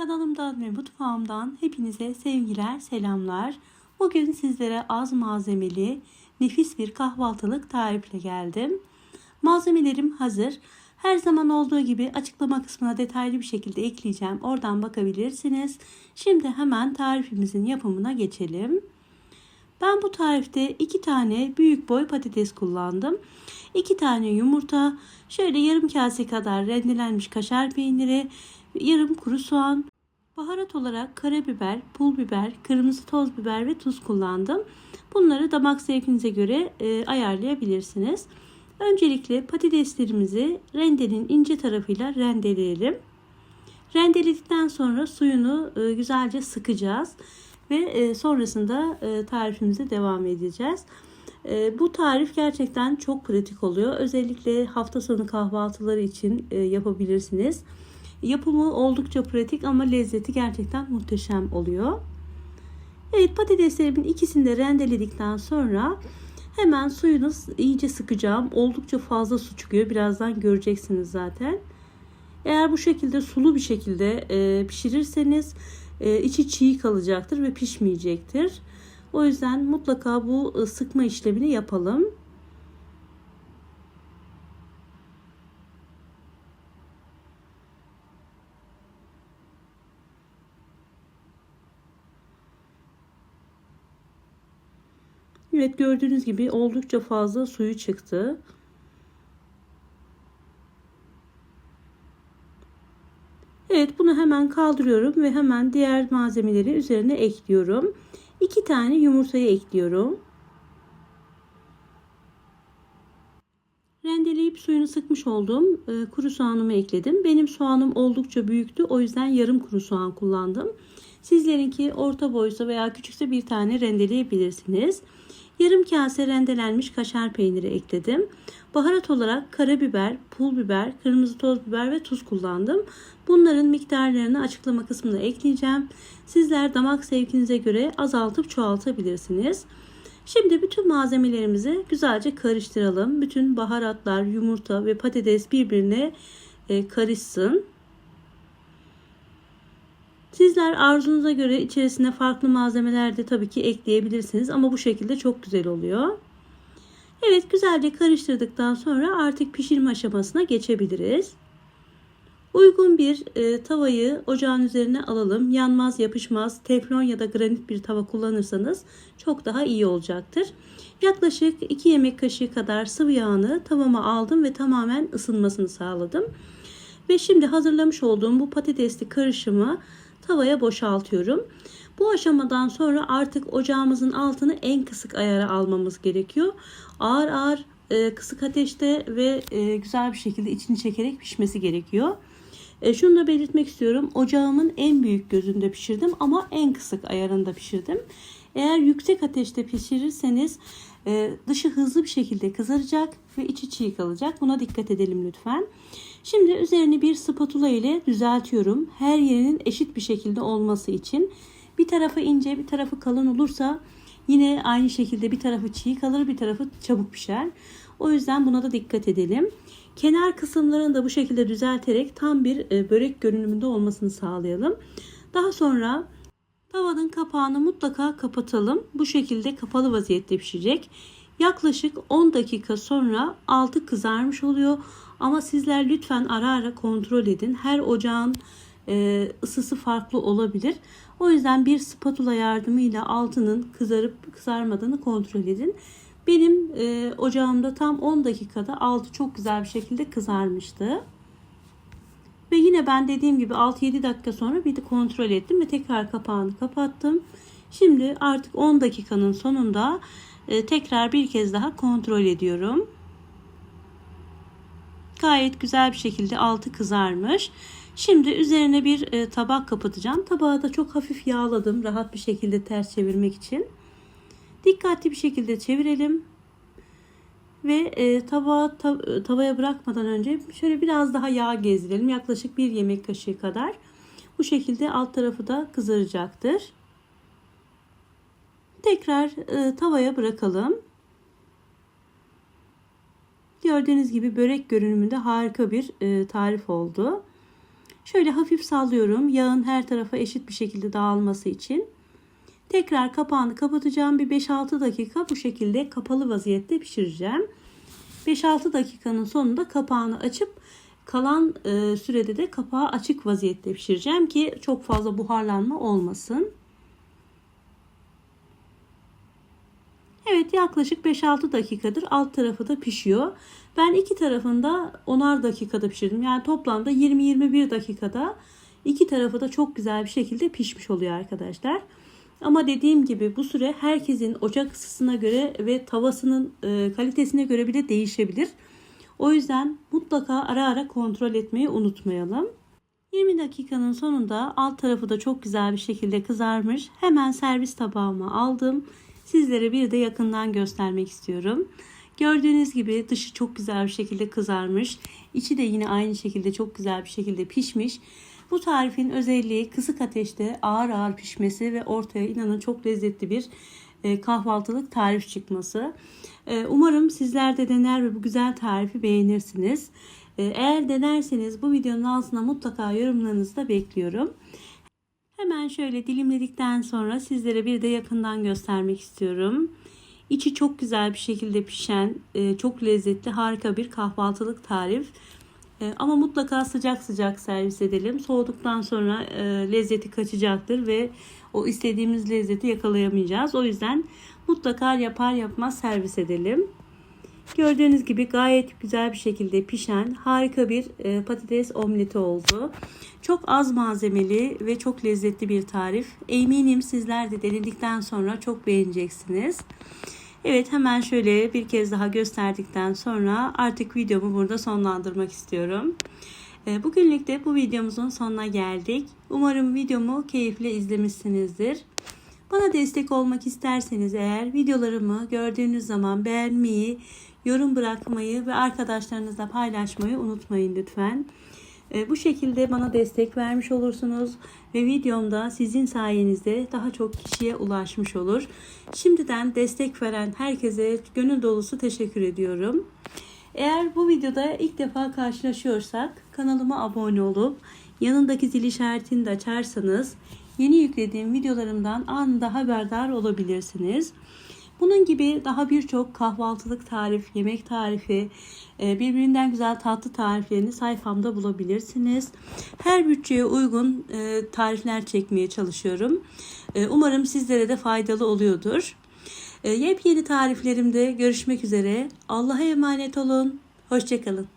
Kanalımdan ve mutfağımdan hepinize sevgiler, selamlar. Bugün sizlere az malzemeli, nefis bir kahvaltılık tarifle geldim. Malzemelerim hazır. Her zaman olduğu gibi açıklama kısmına detaylı bir şekilde ekleyeceğim. Oradan bakabilirsiniz. Şimdi hemen tarifimizin yapımına geçelim. Ben bu tarifte 2 tane büyük boy patates kullandım. 2 tane yumurta, şöyle yarım kase kadar rendelenmiş kaşar peyniri, yarım kuru soğan, baharat olarak karabiber, pul biber, kırmızı toz biber ve tuz kullandım. Bunları damak zevkinize göre ayarlayabilirsiniz. Öncelikle patateslerimizi rendenin ince tarafıyla rendeleyelim. Rendeledikten sonra suyunu güzelce sıkacağız ve sonrasında tarifimize devam edeceğiz. Bu tarif gerçekten çok pratik oluyor. Özellikle hafta sonu kahvaltıları için yapabilirsiniz. Yapımı oldukça pratik ama lezzeti gerçekten muhteşem oluyor. Evet, patateslerimin ikisini de rendeledikten sonra hemen suyunu iyice sıkacağım. Oldukça fazla su çıkıyor. Birazdan göreceksiniz zaten. Eğer bu şekilde sulu bir şekilde pişirirseniz içi çiğ kalacaktır ve pişmeyecektir. O yüzden mutlaka bu sıkma işlemini yapalım. Evet, gördüğünüz gibi oldukça fazla suyu çıktı. Evet, bunu hemen kaldırıyorum ve hemen diğer malzemeleri üzerine ekliyorum. 2 tane yumurtayı ekliyorum. Rendeleyip suyunu sıkmış olduğum kuru soğanımı ekledim. Benim soğanım oldukça büyüktü. O yüzden yarım kuru soğan kullandım. Sizlerinki orta boysa veya küçükse bir tane rendeleyebilirsiniz. Yarım kase rendelenmiş kaşar peyniri ekledim. Baharat olarak karabiber, pul biber, kırmızı toz biber ve tuz kullandım. Bunların miktarlarını açıklama kısmına ekleyeceğim. Sizler damak zevkinize göre azaltıp çoğaltabilirsiniz. Şimdi bütün malzemelerimizi güzelce karıştıralım. Bütün baharatlar, yumurta ve patates birbirine karışsın. Sizler arzunuza göre içerisine farklı malzemeler de tabii ki ekleyebilirsiniz ama bu şekilde çok güzel oluyor. Evet, güzelce karıştırdıktan sonra artık pişirme aşamasına geçebiliriz. Uygun bir tavayı ocağın üzerine alalım. Yanmaz, yapışmaz, teflon ya da granit bir tava kullanırsanız çok daha iyi olacaktır. Yaklaşık 2 yemek kaşığı kadar sıvı yağını tavama aldım ve tamamen ısınmasını sağladım. Ve şimdi hazırlamış olduğum bu patatesli karışımı tavaya boşaltıyorum. Bu aşamadan sonra artık ocağımızın altını en kısık ayara almamız gerekiyor. Ağır ağır kısık ateşte ve güzel bir şekilde içini çekerek pişmesi gerekiyor. Şunu da belirtmek istiyorum. Ocağımın en büyük gözünde pişirdim ama en kısık ayarında pişirdim. Eğer yüksek ateşte pişirirseniz dışı hızlı bir şekilde kızaracak ve içi çiğ kalacak. Buna dikkat edelim lütfen. Şimdi üzerini bir spatula ile düzeltiyorum. Her yerinin eşit bir şekilde olması için. Bir tarafı ince, bir tarafı kalın olursa yine aynı şekilde bir tarafı çiğ kalır, bir tarafı çabuk pişer. O yüzden buna da dikkat edelim. Kenar kısımlarını da bu şekilde düzelterek tam bir börek görünümünde olmasını sağlayalım. Daha sonra tavanın kapağını mutlaka kapatalım. Bu şekilde kapalı vaziyette pişecek. Yaklaşık 10 dakika sonra altı kızarmış oluyor. Ama sizler lütfen ara ara kontrol edin. Her ocağın ısısı farklı olabilir. O yüzden bir spatula yardımıyla altının kızarıp kızarmadığını kontrol edin. Benim ocağımda tam 10 dakikada altı çok güzel bir şekilde kızarmıştı. Ve yine ben dediğim gibi 6-7 dakika sonra bir de kontrol ettim ve tekrar kapağını kapattım. Şimdi artık 10 dakikanın sonunda tekrar bir kez daha kontrol ediyorum. Gayet güzel bir şekilde altı kızarmış. Şimdi üzerine bir tabak kapatacağım. Tabağı da çok hafif yağladım rahat bir şekilde ters çevirmek için. Dikkatli bir şekilde çevirelim. Ve tavaya bırakmadan önce şöyle biraz daha yağ gezdirelim. Yaklaşık 1 yemek kaşığı kadar. Bu şekilde alt tarafı da kızaracaktır. Tekrar tavaya bırakalım. Gördüğünüz gibi börek görünümünde harika bir tarif oldu. Şöyle hafif sallıyorum yağın her tarafa eşit bir şekilde dağılması için. Tekrar kapağını kapatacağım. Bir 5-6 dakika bu şekilde kapalı vaziyette pişireceğim. 5-6 dakikanın sonunda kapağını açıp kalan sürede de kapağı açık vaziyette pişireceğim ki çok fazla buharlanma olmasın. Evet, yaklaşık 5-6 dakikadır alt tarafı da pişiyor. Ben iki tarafında 10'ar dakikada pişirdim. Yani toplamda 20-21 dakikada iki tarafı da çok güzel bir şekilde pişmiş oluyor arkadaşlar. Ama dediğim gibi bu süre herkesin ocak ısısına göre ve tavasının kalitesine göre bile değişebilir. O yüzden mutlaka ara ara kontrol etmeyi unutmayalım. 20 dakikanın sonunda alt tarafı da çok güzel bir şekilde kızarmış. Hemen servis tabağıma aldım. Sizlere bir de yakından göstermek istiyorum. Gördüğünüz gibi dışı çok güzel bir şekilde kızarmış. İçi de yine aynı şekilde çok güzel bir şekilde pişmiş. Bu tarifin özelliği kısık ateşte ağır ağır pişmesi ve ortaya inanın çok lezzetli bir kahvaltılık tarif çıkması. Umarım sizler de dener ve bu güzel tarifi beğenirsiniz. Eğer denerseniz bu videonun altına mutlaka yorumlarınızı da bekliyorum. Hemen şöyle dilimledikten sonra sizlere bir de yakından göstermek istiyorum. İçi çok güzel bir şekilde pişen, çok lezzetli, harika bir kahvaltılık tarif. Ama mutlaka sıcak sıcak servis edelim. Soğuduktan sonra lezzeti kaçacaktır ve o istediğimiz lezzeti yakalayamayacağız. O yüzden mutlaka yapar yapmaz servis edelim. Gördüğünüz gibi gayet güzel bir şekilde pişen harika bir patates omleti oldu. Çok az malzemeli ve çok lezzetli bir tarif. Eminim sizler de denedikten sonra çok beğeneceksiniz. Evet, hemen şöyle bir kez daha gösterdikten sonra artık videomu burada sonlandırmak istiyorum. Bugünlük de bu videomuzun sonuna geldik. Umarım videomu keyifle izlemişsinizdir. Bana destek olmak isterseniz eğer videolarımı gördüğünüz zaman beğenmeyi, yorum bırakmayı ve arkadaşlarınızla paylaşmayı unutmayın lütfen. Bu şekilde bana destek vermiş olursunuz ve videomda sizin sayenizde daha çok kişiye ulaşmış olur. Şimdiden destek veren herkese gönül dolusu teşekkür ediyorum. Eğer bu videoda ilk defa karşılaşıyorsak kanalıma abone olup yanındaki zil işaretini de açarsanız yeni yüklediğim videolarımdan anında haberdar olabilirsiniz. Bunun gibi daha birçok kahvaltılık tarif, yemek tarifi, birbirinden güzel tatlı tariflerini sayfamda bulabilirsiniz. Her bütçeye uygun tarifler çekmeye çalışıyorum. Umarım sizlere de faydalı oluyordur. Yepyeni tariflerimde görüşmek üzere. Allah'a emanet olun. Hoşça kalın.